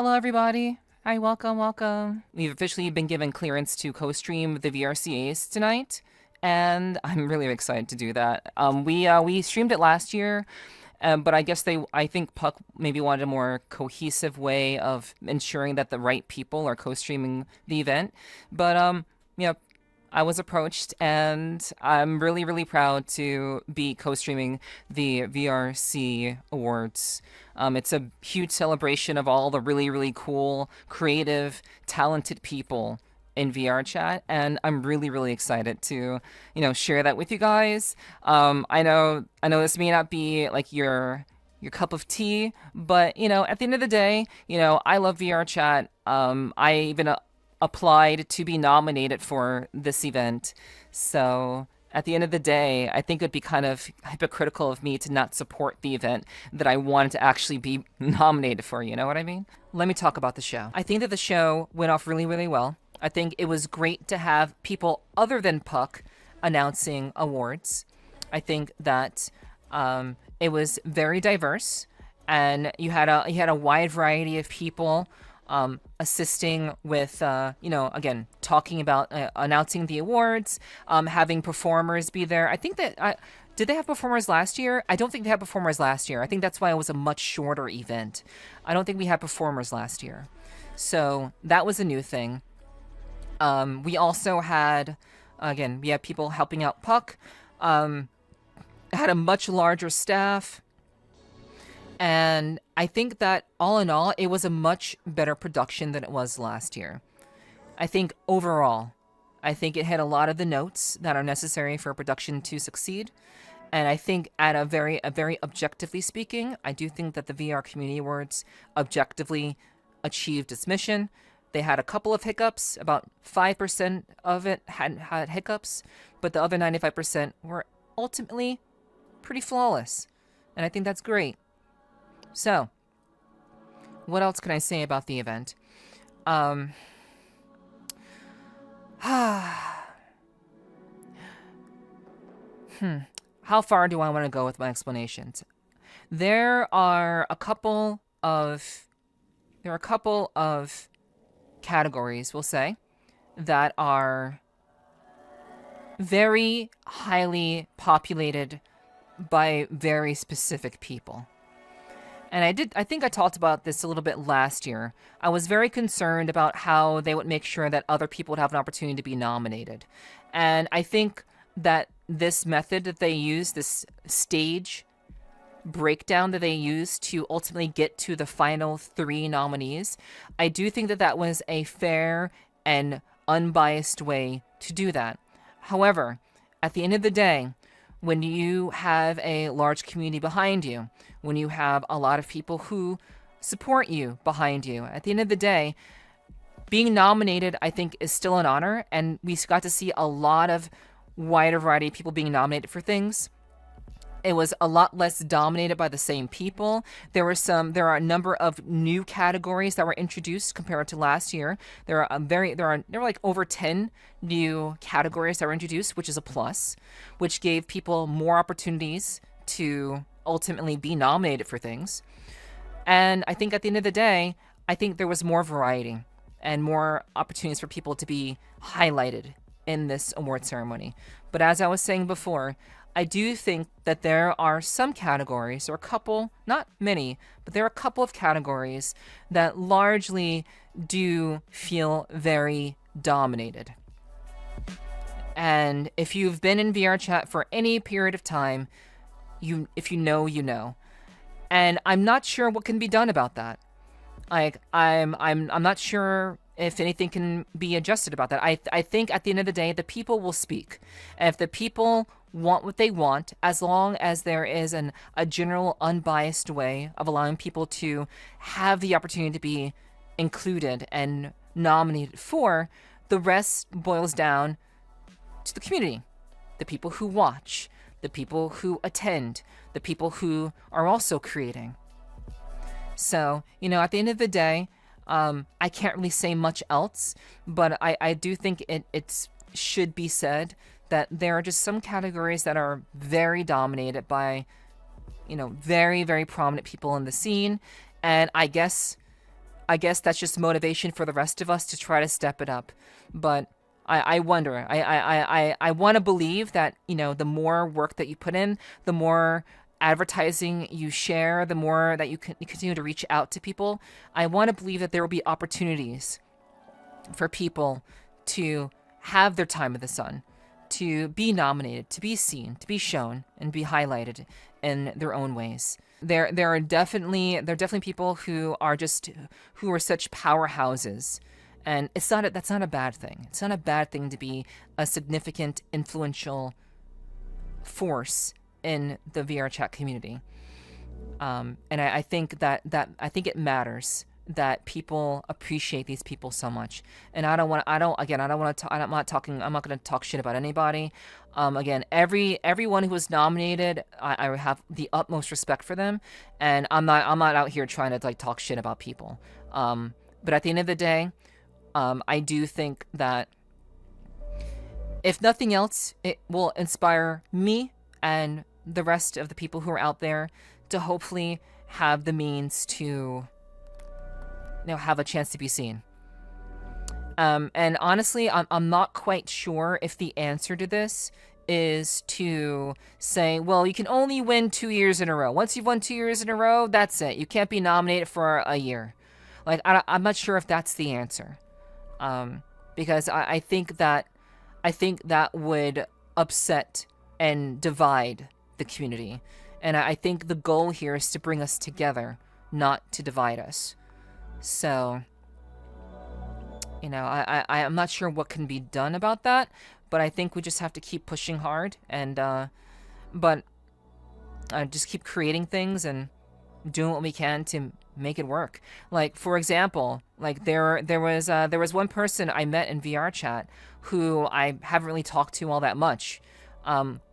Hello, everybody. Hi, welcome. We've officially been given clearance to co-stream the VRCAs tonight, and I'm really excited to do that. We streamed it last year, but I think Puck maybe wanted a more cohesive way of ensuring that the right people are co-streaming the event. But yeah, I was approached, and I'm really proud to be co-streaming the VRC Awards. It's a huge celebration of all the really cool, creative, talented people in VR chat, and I'm really excited to, share that with you guys. I know this may not be like your cup of tea, but at the end of the day, I love VR chat. I even applied to be nominated for this event. So at the end of the day, I think it would be kind of hypocritical of me to not support the event that I wanted to actually be nominated for. You know what I mean? Let me talk about the show. I think that the show went off really well. I think it was great to have people other than Puck announcing awards. I think that it was very diverse, and you had a wide variety of people assisting with, again, talking about announcing the awards, having performers be there. I think that did they have performers last year? I don't think they had performers last year. I think that's why it was a much shorter event. I don't think we had performers last year. So that was a new thing. We also had, again, we had people helping out Puck. Had a much larger staff. And I think that all in all, it was a much better production than it was last year. I think overall, I think it hit a lot of the notes that are necessary for a production to succeed. And I think at a very objectively speaking, I do think that the VR Community Awards objectively achieved its mission. They had a couple of hiccups. About 5% of it hadn't had hiccups, but the other 95% were ultimately pretty flawless. And I think that's great. So, what else can I say about the event? How far do I want to go with my explanations? There are a couple of categories, we'll say, that are very highly populated by very specific people. And I think I talked about this a little bit last year. I was very concerned about how they would make sure that other people would have an opportunity to be nominated. And I think that this method that they use, this stage breakdown that they use to ultimately get to the final 3 nominees, I do think that that was a fair and unbiased way to do that. However, at the end of the day, when you have a large community behind you, when you have a lot of people who support you behind you, at the end of the day, being nominated, I think, is still an honor, and we got to see a lot of wider variety of people being nominated for things. It was a lot less dominated by the same people. There are a number of new categories that were introduced compared to last year. There were like over 10 new categories that were introduced, which is a plus, which gave people more opportunities to ultimately be nominated for things. And I think at the end of the day, I think there was more variety and more opportunities for people to be highlighted in this award ceremony. But as I was saying before, I do think that there are some categories, or a couple, not many, but there are a couple of categories that largely do feel very dominated. And if you've been in VR chat for any period of time, if you know, you know. And I'm not sure what can be done about that. Like, I'm not sure if anything can be adjusted about that. I think at the end of the day, the people will speak. And if the people want what they want, as long as there is a general unbiased way of allowing people to have the opportunity to be included and nominated for, the rest boils down to the community, the people who watch, the people who attend, the people who are also creating. So, at the end of the day, I can't really say much else, but I do think it should be said that there are just some categories that are very dominated by, very prominent people in the scene. And I guess I guess that's just motivation for the rest of us to try to step it up. But I wonder. I want to believe that, the more work that you put in, the more advertising you share, the more that you continue to reach out to people. I want to believe that there will be opportunities for people to have their time in the sun, to be nominated, to be seen, to be shown, and be highlighted in their own ways. There are definitely people who are such powerhouses, and that's not a bad thing. It's not a bad thing to be a significant, influential force in the VR chat community. And I think that I think it matters that people appreciate these people so much. And I'm not going to talk shit about anybody. Again, everyone who was nominated, I have the utmost respect for them, and I'm not out here trying to talk shit about people. But at the end of the day, I do think that if nothing else, it will inspire me and the rest of the people who are out there to hopefully have the means to have a chance to be seen. And honestly, I'm not quite sure if the answer to this is to say, well, you can only win 2 years in a row. Once you've won 2 years in a row, that's it. You can't be nominated for a year. I'm not sure if that's the answer. Because I think that would upset and divide the community. And I think the goal here is to bring us together, not to divide us. So, I'm not sure what can be done about that, but I think we just have to keep pushing hard and, just keep creating things and doing what we can to make it work. For example, there was one person I met in VR chat who I haven't really talked to all that much.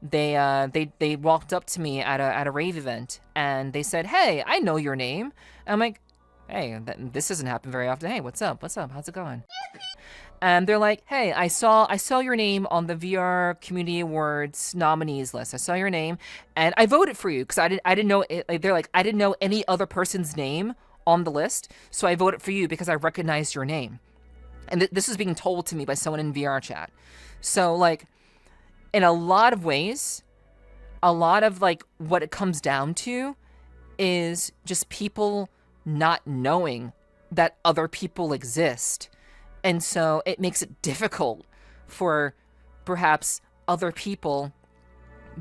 They walked up to me at a rave event and they said, "Hey, I know your name." And I'm like, "Hey, this doesn't happen very often. Hey, what's up? How's it going?" And they're like, "Hey, I saw your name on the VR Community Awards nominees list. I saw your name, and I voted for you because I didn't know it. They're like, I didn't know any other person's name on the list, so I voted for you because I recognized your name." And this was being told to me by someone in VR chat. So in a lot of ways, a lot of what it comes down to is just people not knowing that other people exist. And so it makes it difficult for perhaps other people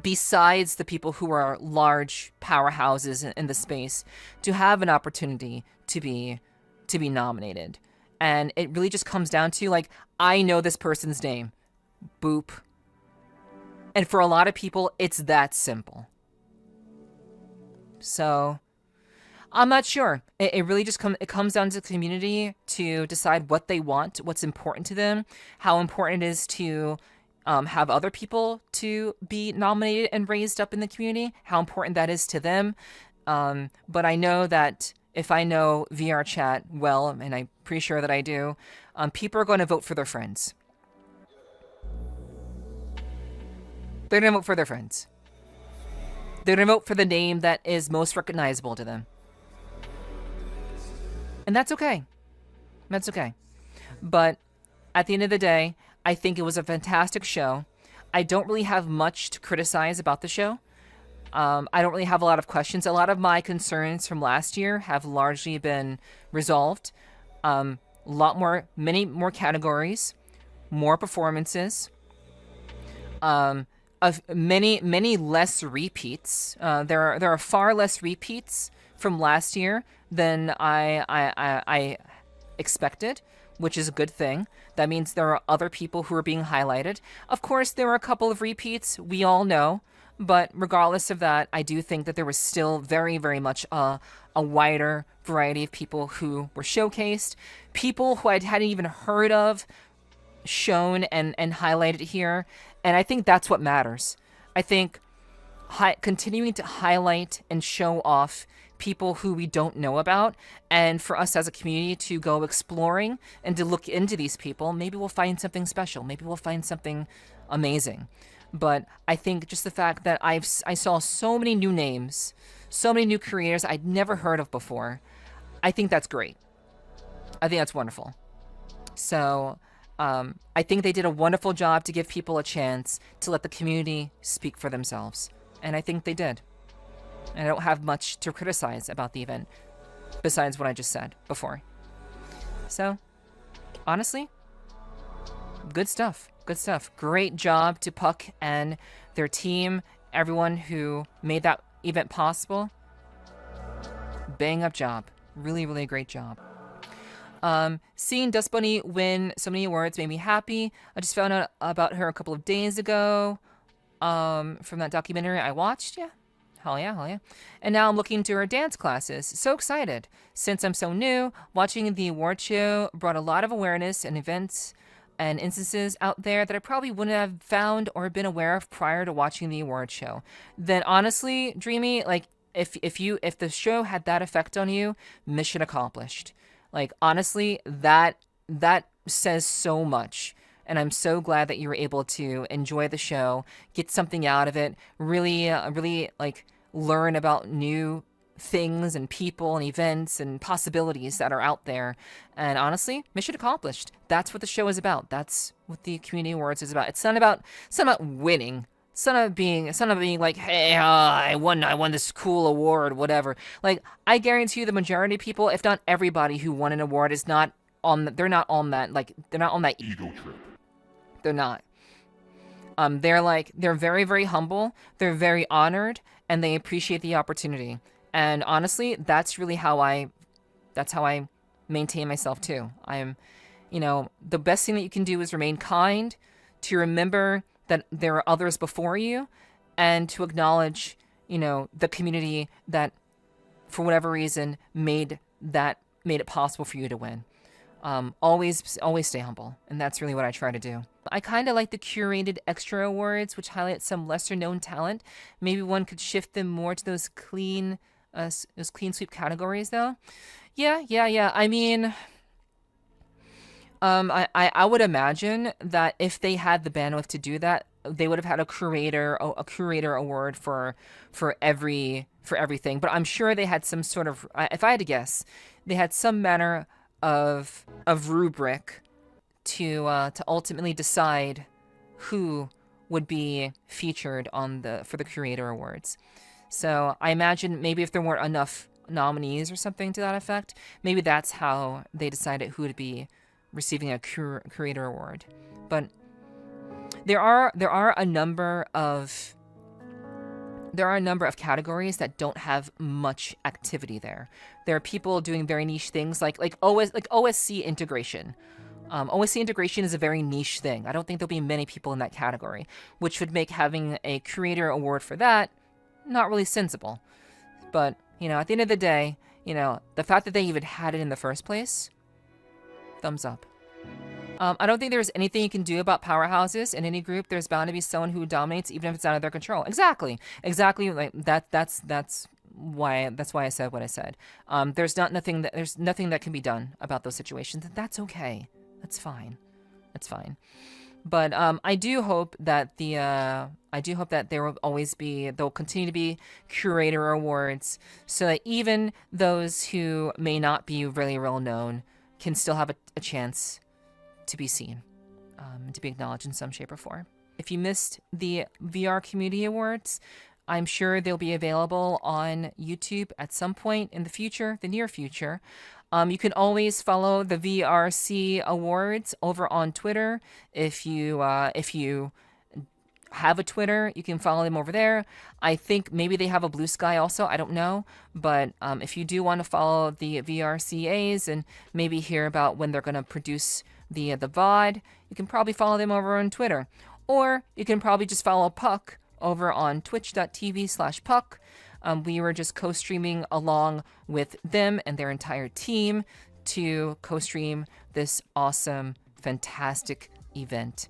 besides the people who are large powerhouses in the space to have an opportunity to be nominated. And it really just comes down to I know this person's name. Boop. And for a lot of people, it's that simple. So I'm not sure. It really just comes down to the community to decide what they want, what's important to them, how important it is to have other people to be nominated and raised up in the community, how important that is to them. But I know that if I know VR chat well, and I'm pretty sure that I do, people are going to vote for their friends. They're going to vote for their friends. They're going to vote for the name that is most recognizable to them. And that's okay. That's okay. But at the end of the day, I think it was a fantastic show. I don't really have much to criticize about the show. I don't really have a lot of questions. A lot of my concerns from last year have largely been resolved. Many more categories, more performances, of many less repeats. There are far less repeats from last year than I expected, which is a good thing. That means there are other people who are being highlighted. Of course, there were a couple of repeats, we all know, but regardless of that, I do think that there was still very, very much a wider variety of people who were showcased, people who I hadn't even heard of shown and highlighted here, and I think that's what matters. I think continuing to highlight and show off people who we don't know about, and for us as a community to go exploring and to look into these people, maybe we'll find something special, maybe we'll find something amazing. But I think just the fact that I saw so many new names, so many new creators I'd never heard of before, I think that's great. I think that's wonderful. So I think they did a wonderful job to give people a chance to let the community speak for themselves. And I think they did. And I don't have much to criticize about the event besides what I just said before. So, honestly, good stuff. Good stuff. Great job to Puck and their team, everyone who made that event possible. Bang up job. Really, really great job. Seeing Dust Bunny win so many awards made me happy. I just found out about her a couple of days ago from that documentary I watched. Yeah. Hell yeah, hell yeah. And now I'm looking into her dance classes. So excited. Since I'm so new, watching the award show brought a lot of awareness and events and instances out there that I probably wouldn't have found or been aware of prior to watching the award show. Then honestly, Dreamy, like if the show had that effect on you, mission accomplished. Like honestly, that says so much. And I'm so glad that you were able to enjoy the show, get something out of it, really like learn about new things and people and events and possibilities that are out there. And honestly, mission accomplished. That's what the show is about. That's what the Community Awards is about. It's not about winning. It's not about being like, hey, I won this cool award, whatever. Like, I guarantee you the majority of people, if not everybody who won an award is not on, they're not on that ego trip. They're not. They're very, very humble. They're very honored, and they appreciate the opportunity. And honestly, that's how I maintain myself too. The best thing that you can do is remain kind, to remember that there are others before you, and to acknowledge, the community that, for whatever reason, made it possible for you to win. Always stay humble, and that's really what I try to do. I kind of like the curated extra awards, which highlight some lesser known talent. Maybe one could shift them more to those clean sweep categories, though. Yeah. I mean, I would imagine that if they had the bandwidth to do that, they would have had a curator award for everything. But I'm sure they had some sort of, if I had to guess, they had some manner of rubric to ultimately decide who would be featured for the Curator Awards. So I imagine maybe if there weren't enough nominees or something to that effect, maybe that's how they decided who would be receiving a Curator Award. But there are a number of categories that don't have much activity there. There are people doing very niche things like OSC integration. OSC integration is a very niche thing. I don't think there'll be many people in that category, which would make having a creator award for that not really sensible. But, at the end of the day, the fact that they even had it in the first place, thumbs up. I don't think there's anything you can do about powerhouses in any group. There's bound to be someone who dominates, even if it's out of their control. Exactly. Like that's why I said what I said. There's nothing that can be done about those situations. That's okay. That's fine. But I do hope that there'll continue to be curator awards, so that even those who may not be really well known can still have a chance to be seen, to be acknowledged in some shape or form. If you missed the VR Community Awards, I'm sure they'll be available on YouTube at some point in the near future. You can always follow the VRC Awards over on Twitter. If you have a Twitter, you can follow them over there. I think maybe they have a Blue Sky also. I don't know. But if you do want to follow the VRCAs and maybe hear about when they're going to produce the VOD, you can probably follow them over on Twitter. Or you can probably just follow Puck over on twitch.tv/Puck. We were just co-streaming along with them and their entire team to co-stream this awesome, fantastic event.